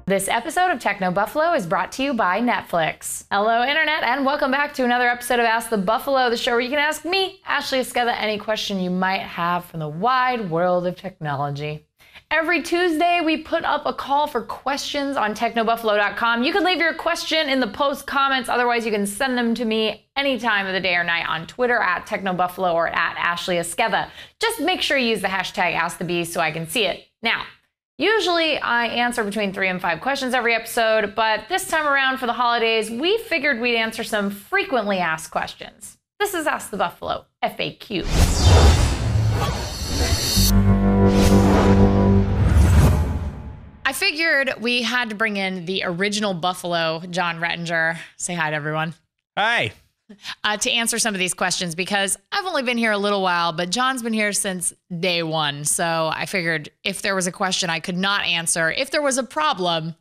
This episode of Techno Buffalo is brought to you by Netflix. Hello, Internet, and welcome back to another episode of Ask the Buffalo, the show where you can ask me, Ashley Esqueda, any question you might have from the wide world of technology. Every Tuesday, we put up a call for questions on technobuffalo.com. You can leave your question in the post comments. Otherwise, you can send them to me any time of the day or night on Twitter at technobuffalo or at Ashley Esqueda. Just make sure you use the hashtag AskTheBee so I can see it. Now, usually I answer between 3 and 5 questions every episode, but this time around for the holidays, we figured we'd answer some frequently asked questions. This is Ask the Buffalo, FAQ. I figured we had to bring in the original Buffalo, John Rettinger. Say hi to everyone. Hi. To answer some of these questions, because I've only been here a little while, but John's been here since day one. So I figured if there was a question I could not answer, if there was a problem,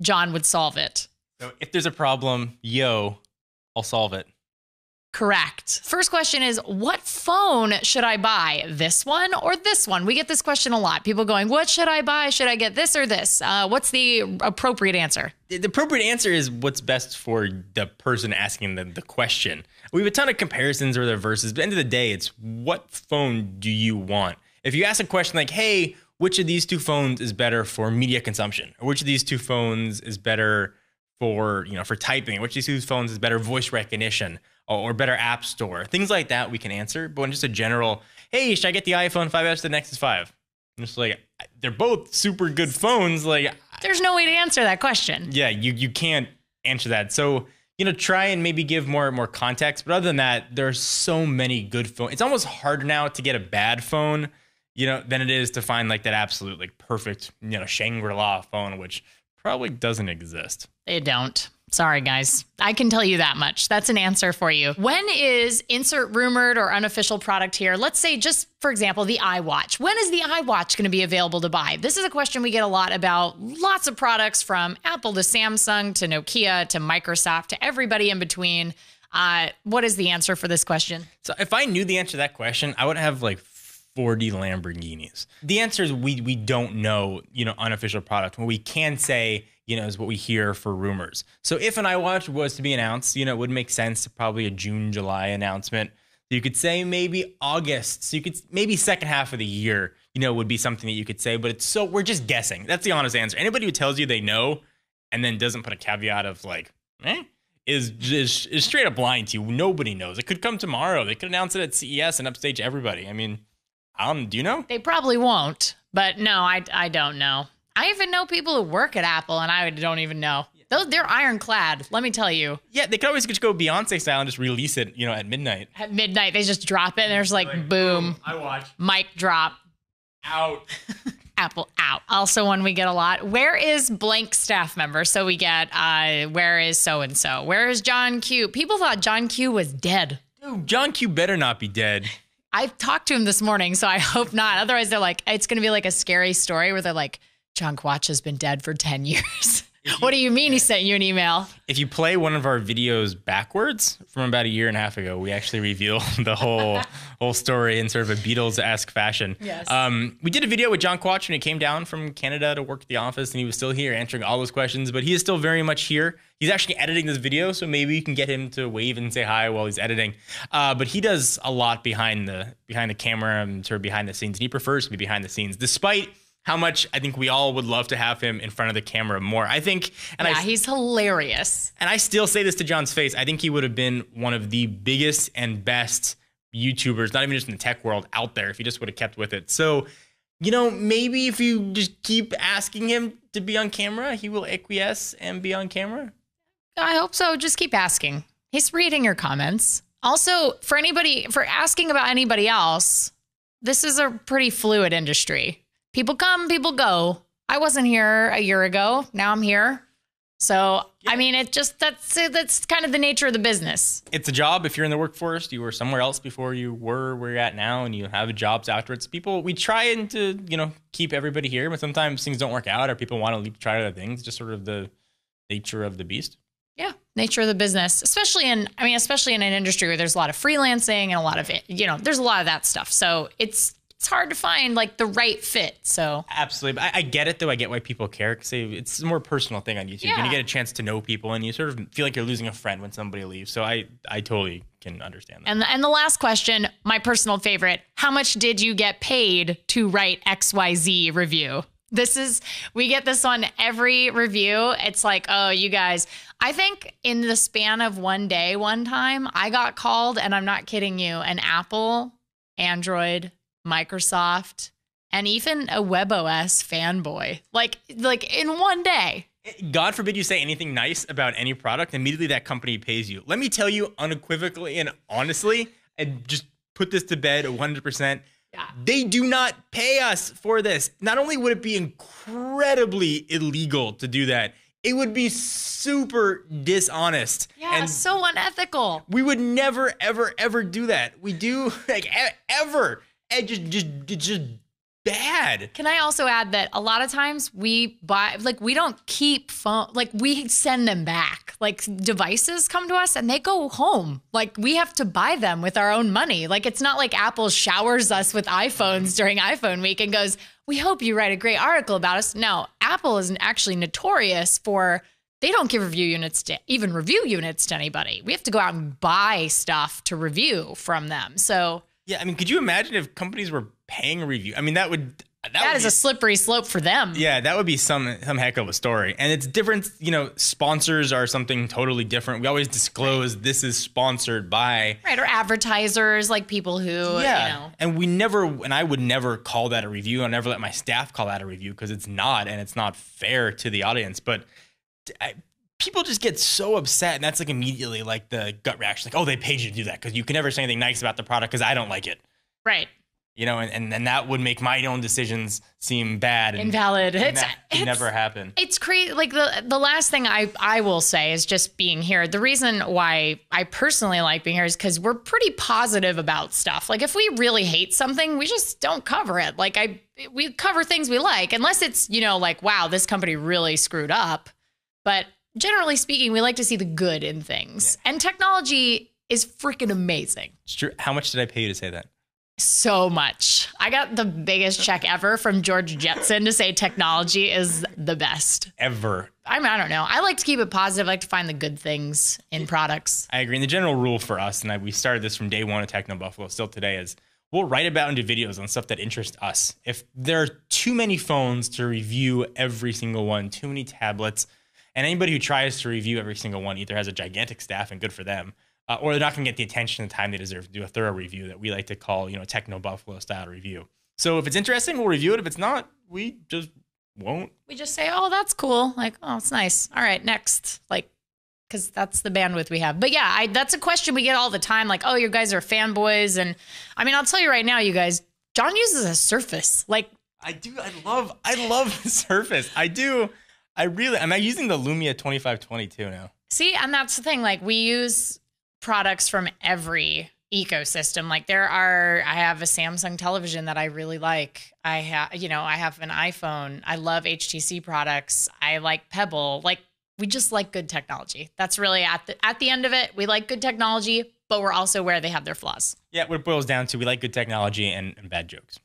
John would solve it. So if there's a problem, I'll solve it. Correct. First question is, what phone should I buy? This one or this one? We get this question a lot. People going, what should I buy? Should I get this or this? What's the appropriate answer? The appropriate answer is what's best for the person asking the question. We have a ton of comparisons or the verses, but at the end of the day, it's what phone do you want? If you ask a question like, hey, which of these two phones is better for media consumption? Or which of these two phones is better for typing? Which of these two phones is better voice recognition? Or better app store, things like that we can answer. But when just a general, hey, should I get the iPhone 5S, the Nexus 5? I'm just like, they're both super good phones. Like, there's no way to answer that question. Yeah, you can't answer that. So, try and maybe give more context. But other than that, there's so many good phones. It's almost harder now to get a bad phone, than it is to find like that absolute like perfect, Shangri-La phone, which probably doesn't exist. They don't. Sorry, guys. I can tell you that much. That's an answer for you. When is insert rumored or unofficial product here? Let's say just, for example, the iWatch. When is the iWatch going to be available to buy? This is a question we get a lot about lots of products from Apple to Samsung to Nokia to Microsoft to everybody in between. What is the answer for this question? So if I knew the answer to that question, I would have like 40 Lamborghinis. The answer is we don't know, unofficial product. What we can say, is what we hear for rumors. So if an iWatch was to be announced, it would make sense, probably a June, July announcement. You could say maybe August. So you could maybe second half of the year, would be something that you could say, but we're just guessing. That's the honest answer. Anybody who tells you they know and then doesn't put a caveat of like, is straight up lying to you. Nobody knows. It could come tomorrow. They could announce it at CES and upstage everybody. I mean, do you know? They probably won't, but no, I don't know. I even know people who work at Apple, and I don't even know. They're ironclad, let me tell you. Yeah, they could always just go Beyonce style and just release it, at midnight. At midnight, they just drop it, and there's like boom. iWatch. Mic drop. Out. Apple out. Also one we get a lot. Where is blank staff member? So we get, where is so-and-so? Where is John Q? People thought John Q was dead. Dude, John Q better not be dead. I talked to him this morning, so I hope not. Otherwise, they're like, it's going to be like a scary story where they're like, John Quach has been dead for 10 years. What do you mean he sent you an email? If you play one of our videos backwards from about a year and a half ago, we actually reveal the whole story in sort of a Beatles-esque fashion. Yes. We did a video with John Quach when he came down from Canada to work at the office, and he was still here answering all those questions, but he is still very much here. He's actually editing this video, so maybe you can get him to wave and say hi while he's editing. But he does a lot behind the camera and sort of behind the scenes, and he prefers to be behind the scenes, despite how much I think we all would love to have him in front of the camera more. I think, he's hilarious. And I still say this to John's face. I think he would have been one of the biggest and best YouTubers, not even just in the tech world, out there if he just would have kept with it. So, maybe if you just keep asking him to be on camera, he will acquiesce and be on camera. I hope so. Just keep asking. He's reading your comments. Also, for asking about anybody else, this is a pretty fluid industry. People come, people go. I wasn't here a year ago. Now I'm here. So, yeah. I mean, that's kind of the nature of the business. It's a job. If you're in the workforce, you were somewhere else before you were where you're at now, and you have jobs afterwards. We try to, keep everybody here, but sometimes things don't work out or people want to try other things. Just sort of the nature of the beast. Yeah, nature of the business, especially in an industry where there's a lot of freelancing and a lot of, there's a lot of that stuff. So it's it's hard to find like the right fit. So absolutely. I get it though. I get why people care because it's a more personal thing on YouTube. And you get a chance to know people and you sort of feel like you're losing a friend when somebody leaves. So I totally can understand that. And the last question, my personal favorite, how much did you get paid to write XYZ review? We get this on every review. It's like, oh, you guys, I think in the span of one day, one time, I got called, and I'm not kidding you, an Apple, Android, Microsoft, and even a WebOS fanboy, like in one day. God forbid you say anything nice about any product, immediately that company pays you. Let me tell you unequivocally and honestly, and just put this to bed 100%. Yeah. They do not pay us for this. Not only would it be incredibly illegal to do that, it would be super dishonest. Yeah, and so unethical. We would never, ever, ever do that. We do like ever. And just bad. Can I also add that a lot of times we buy, like we don't keep phone, like we send them back. Like devices come to us and they go home. Like we have to buy them with our own money. Like it's not like Apple showers us with iPhones during iPhone week and goes, we hope you write a great article about us. No, Apple is actually notorious for, they don't give review units to anybody. We have to go out and buy stuff to review from them. So yeah, I mean, could you imagine if companies were paying a review? I mean, that is a slippery slope for them. Yeah, that would be some heck of a story. And it's different, sponsors are something totally different. We always disclose this is sponsored by. Right, or advertisers, like people who, And I would never call that a review. I never let my staff call that a review because it's not, and it's not fair to the audience. But people just get so upset, and that's like immediately like the gut reaction, like, oh, they paid you to do that because you can never say anything nice about the product because I don't like it. Right. And that would make my own decisions seem bad. And invalid. It's never happen. It's crazy. Like the last thing I will say is just being here. The reason why I personally like being here is because we're pretty positive about stuff. Like if we really hate something, we just don't cover it. Like we cover things we like, unless it's, like, wow, this company really screwed up. But generally speaking, we like to see the good in things. Yeah. And technology is freaking amazing. It's true. How much did I pay you to say that? So much. I got the biggest check ever from George Jetson to say technology is the best. Ever. I don't know. I like to keep it positive. I like to find the good things in products. I agree. And the general rule for us, and we started this from day one of Techno Buffalo, still today, is we'll write about and do videos on stuff that interests us. If there are too many phones to review every single one, too many tablets, and anybody who tries to review every single one either has a gigantic staff, and good for them, or they're not going to get the attention and time they deserve to do a thorough review that we like to call, Techno Buffalo style review. So if it's interesting, we'll review it. If it's not, we just won't. We just say, oh, that's cool. Like, oh, it's nice. All right, next. Like, because that's the bandwidth we have. But yeah, that's a question we get all the time. Like, oh, you guys are fanboys. And I mean, I'll tell you right now, you guys, John uses a Surface. Like, I do. I love the Surface. I do. I'm using the Lumia 2522 now. See, and that's the thing. Like, we use products from every ecosystem. Like I have a Samsung television that I really like. I have an iPhone. I love HTC products. I like Pebble. Like we just like good technology. That's really at the end of it. We like good technology, but we're also aware they have their flaws. Yeah, what it boils down to, we like good technology and bad jokes.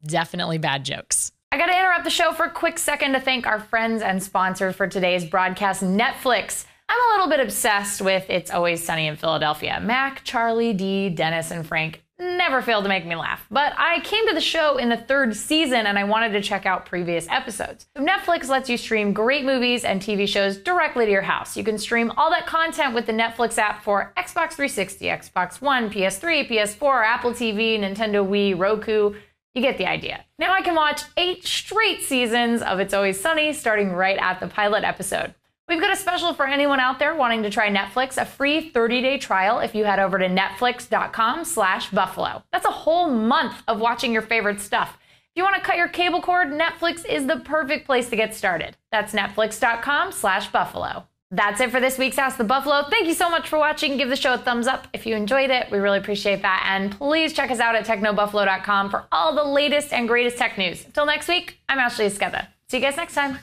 Definitely bad jokes. I got to interrupt the show for a quick second to thank our friends and sponsors for today's broadcast, Netflix. I'm a little bit obsessed with It's Always Sunny in Philadelphia. Mac, Charlie, Dee, Dennis, and Frank never fail to make me laugh. But I came to the show in the 3rd season and I wanted to check out previous episodes. So Netflix lets you stream great movies and TV shows directly to your house. You can stream all that content with the Netflix app for Xbox 360, Xbox One, PS3, PS4, Apple TV, Nintendo Wii, Roku. You get the idea. Now I can watch 8 straight seasons of It's Always Sunny, starting right at the pilot episode. We've got a special for anyone out there wanting to try Netflix, a free 30-day trial if you head over to netflix.com/buffalo. That's a whole month of watching your favorite stuff. If you want to cut your cable cord, Netflix is the perfect place to get started. That's netflix.com/buffalo. That's it for this week's Ask the Buffalo. Thank you so much for watching. Give the show a thumbs up if you enjoyed it. We really appreciate that. And please check us out at technobuffalo.com for all the latest and greatest tech news. Until next week, I'm Ashley Esqueda. See you guys next time.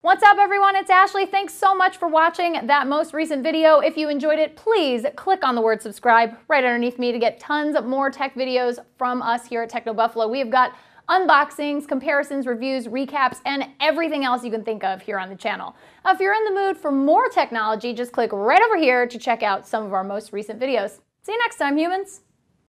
What's up, everyone? It's Ashley. Thanks so much for watching that most recent video. If you enjoyed it, please click on the word subscribe right underneath me to get tons of more tech videos from us here at Techno Buffalo. We have got unboxings, comparisons, reviews, recaps, and everything else you can think of here on the channel. If you're in the mood for more technology, just click right over here to check out some of our most recent videos. See you next time, humans.